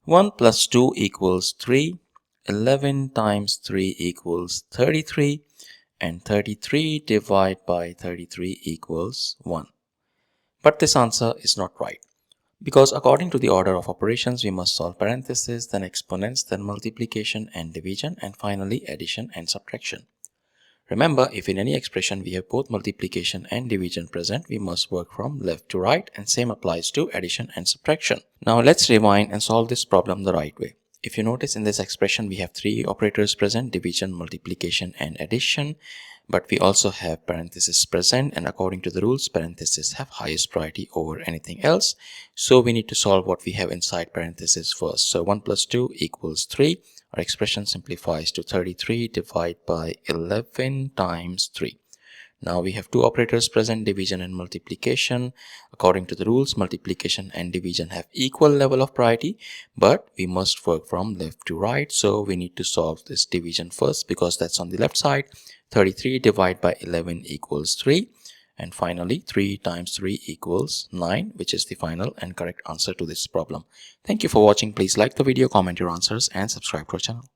1 plus 2 equals 3, 11 times 3 equals 33, and 33 divided by 33 equals 1. But this answer is not right, because according to the order of operations, we must solve parentheses, then exponents, then multiplication and division, and finally addition and subtraction. Remember, if in any expression we have both multiplication and division present, we must work from left to right, and same applies to addition and subtraction. Now let's rewind and solve this problem the right way. If you notice, in this expression we have three operators present: division, multiplication and addition. But we also have parentheses present, and according to the rules, parentheses have highest priority over anything else. So we need to solve what we have inside parentheses first. So 1 plus 2 equals 3. Our expression simplifies to 33 divided by 11 times 3. Now we have two operators present, division and multiplication. According to the rules, multiplication and division have equal level of priority, but we must work from left to right. So we need to solve this division first, because that's on the left side. 33 divided by 11 equals 3. And finally, 3 times 3 equals 9, which is the final and correct answer to this problem. Thank you for watching. Please like the video, comment your answers, and subscribe to our channel.